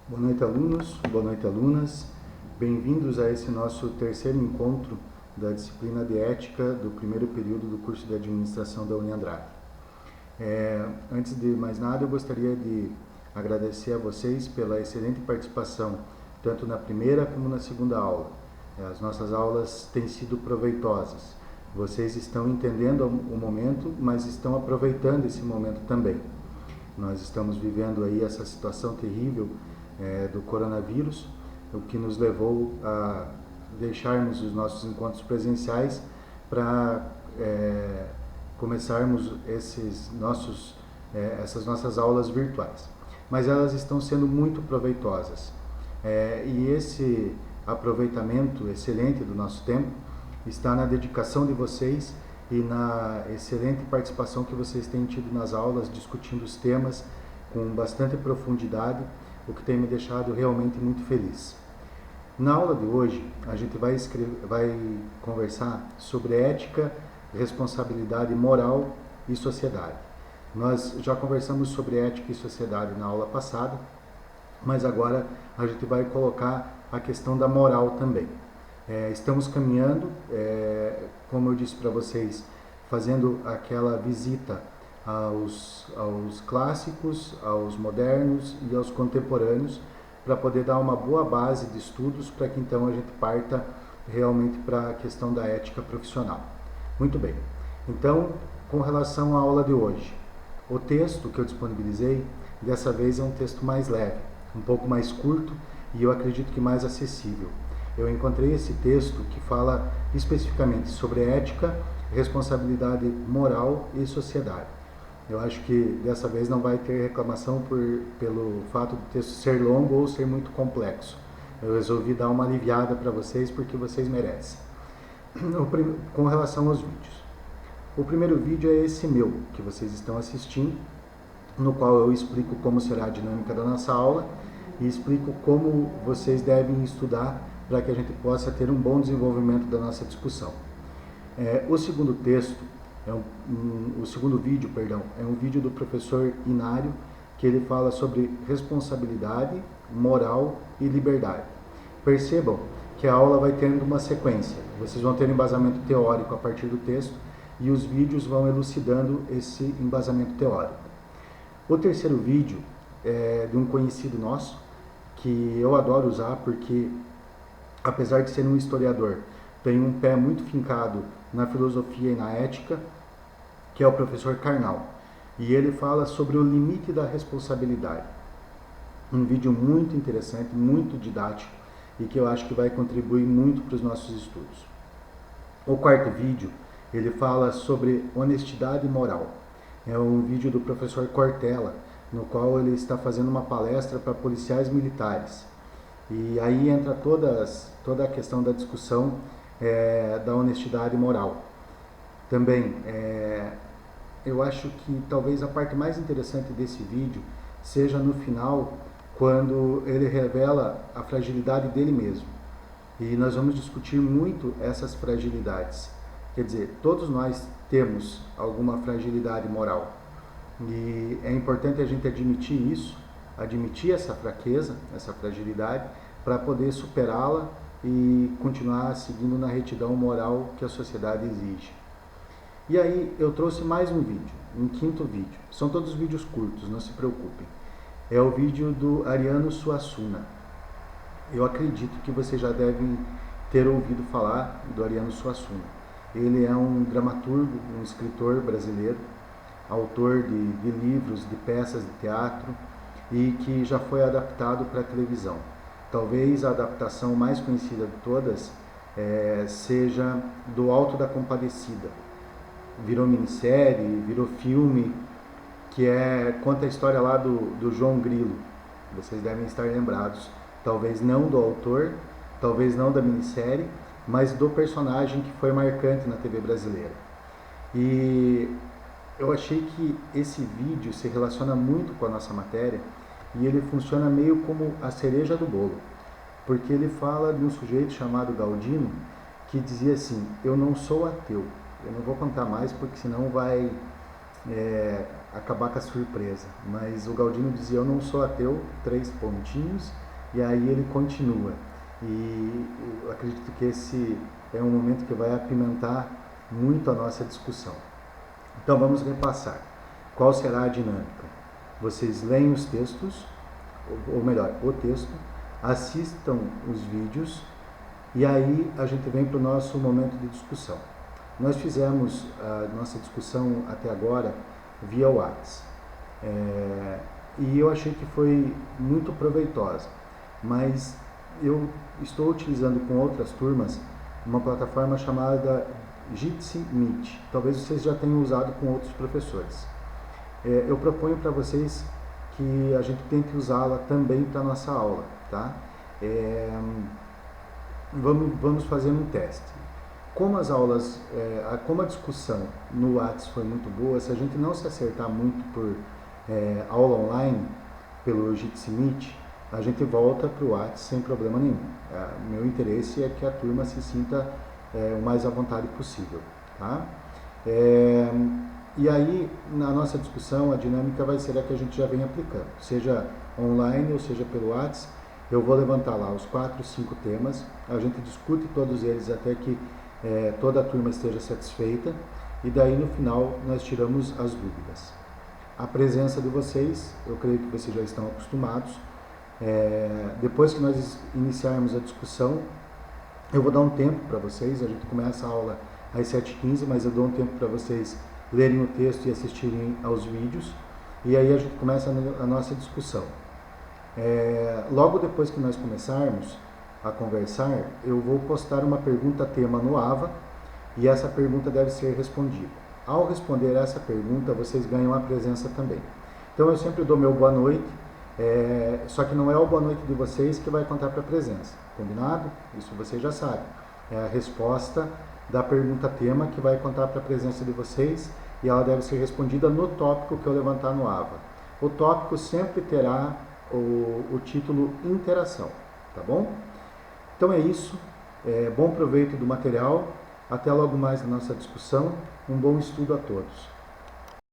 Boa noite, alunos, boa noite, alunas. Bem-vindos a esse nosso terceiro encontro da disciplina de Ética do primeiro período do curso de Administração da Uniandrade. Antes de mais nada, eu gostaria de agradecer a vocês pela excelente participação, tanto na primeira como na segunda aula. As nossas aulas têm sido proveitosas. Vocês estão entendendo o momento, mas estão aproveitando esse momento também. Nós estamos vivendo aí essa situação terrível do coronavírus, o que nos levou a deixarmos os nossos encontros presenciais para começarmos essas nossas aulas virtuais. Mas elas estão sendo muito proveitosas. E esse aproveitamento excelente do nosso tempo está na dedicação de vocês e na excelente participação que vocês têm tido nas aulas, discutindo os temas com bastante profundidade, o que tem me deixado realmente muito feliz. Na aula de hoje, a gente vai conversar sobre ética, responsabilidade moral e sociedade. Nós já conversamos sobre ética e sociedade na aula passada, mas agora a gente vai colocar a questão da moral também. Estamos caminhando, como eu disse para vocês, fazendo aquela visita aos clássicos, aos modernos e aos contemporâneos, para poder dar uma boa base de estudos para que então a gente parta realmente para a questão da ética profissional. Muito bem, então com relação à aula de hoje, o texto que eu disponibilizei dessa vez é um texto mais leve, um pouco mais curto e eu acredito que mais acessível. Eu encontrei esse texto que fala especificamente sobre ética, responsabilidade moral e sociedade. Eu acho que dessa vez não vai ter reclamação pelo fato do texto ser longo ou ser muito complexo. Eu resolvi dar uma aliviada para vocês porque vocês merecem. Com relação aos vídeos. O primeiro vídeo é esse meu, que vocês estão assistindo, no qual eu explico como será a dinâmica da nossa aula e explico como vocês devem estudar para que a gente possa ter um bom desenvolvimento da nossa discussão. O segundo vídeo, é um vídeo do professor Inário, que ele fala sobre responsabilidade, moral e liberdade. Percebam que a aula vai tendo uma sequência. Vocês vão ter um embasamento teórico a partir do texto e os vídeos vão elucidando esse embasamento teórico. O terceiro vídeo é de um conhecido nosso, que eu adoro usar porque, apesar de ser um historiador, tem um pé muito fincado na filosofia e na ética, que é o professor Karnal. E ele fala sobre o limite da responsabilidade. Um vídeo muito interessante, muito didático e que eu acho que vai contribuir muito para os nossos estudos. O quarto vídeo, ele fala sobre honestidade moral. É um vídeo do professor Cortella, no qual ele está fazendo uma palestra para policiais militares. E aí entra toda a questão da discussão da honestidade moral. Também, eu acho que talvez a parte mais interessante desse vídeo seja no final, quando ele revela a fragilidade dele mesmo. E nós vamos discutir muito essas fragilidades. Quer dizer, todos nós temos alguma fragilidade moral. E é importante a gente admitir isso, admitir essa fraqueza, essa fragilidade, para poder superá-la e continuar seguindo na retidão moral que a sociedade exige. E aí eu trouxe mais um vídeo, um quinto vídeo. São todos vídeos curtos, não se preocupem. É o vídeo do Ariano Suassuna. Eu acredito que vocês já devem ter ouvido falar do Ariano Suassuna. Ele é um dramaturgo, um escritor brasileiro, autor de livros, de peças de teatro e que já foi adaptado para a televisão. Talvez a adaptação mais conhecida de todas seja do Alto da Compadecida. Virou minissérie, virou filme, que conta a história lá do João Grilo. Vocês devem estar lembrados, talvez não do autor, talvez não da minissérie, mas do personagem que foi marcante na TV brasileira. E eu achei que esse vídeo se relaciona muito com a nossa matéria e ele funciona meio como a cereja do bolo, porque ele fala de um sujeito chamado Galdino que dizia assim: eu não sou ateu. Eu não vou contar mais porque senão vai acabar com a surpresa. Mas o Galdino dizia, eu não sou ateu, 3 pontinhos, e aí ele continua. E eu acredito que esse é um momento que vai apimentar muito a nossa discussão. Então vamos repassar. Qual será a dinâmica? Vocês leem os textos, ou melhor, o texto, assistam os vídeos e aí a gente vem para o nosso momento de discussão. Nós fizemos a nossa discussão até agora via WhatsApp e eu achei que foi muito proveitosa, mas eu estou utilizando com outras turmas uma plataforma chamada Jitsi Meet. Talvez vocês já tenham usado com outros professores. Eu proponho para vocês que a gente tente usá-la também para a nossa aula, tá? Vamos fazer um teste. Como as aulas, como a discussão no WhatsApp foi muito boa, se a gente não se acertar muito por aula online, pelo Jitsi Meet, a gente volta para o WhatsApp sem problema nenhum. Meu interesse é que a turma se sinta o mais à vontade possível, tá? E aí, na nossa discussão, a dinâmica vai ser a que a gente já vem aplicando, seja online ou seja pelo WhatsApp. Eu vou levantar lá os 4, 5 temas, a gente discute todos eles até que toda a turma esteja satisfeita, e daí no final nós tiramos as dúvidas. A presença de vocês, eu creio que vocês já estão acostumados. Depois que nós iniciarmos a discussão, eu vou dar um tempo para vocês, a gente começa a aula às 7h15, mas eu dou um tempo para vocês lerem o texto e assistirem aos vídeos, e aí a gente começa a nossa discussão. Logo depois que nós começarmos a conversar, eu vou postar uma pergunta tema no AVA, e essa pergunta deve ser respondida. Ao responder essa pergunta, vocês ganham a presença também. Então eu sempre dou meu boa noite, só que não é o boa noite de vocês que vai contar para a presença, combinado? Isso vocês já sabem. É a resposta da pergunta tema que vai contar para a presença de vocês, e ela deve ser respondida no tópico que eu levantar no AVA. O tópico sempre terá o título Interação, tá bom? Então é isso, bom proveito do material, até logo mais na nossa discussão, um bom estudo a todos.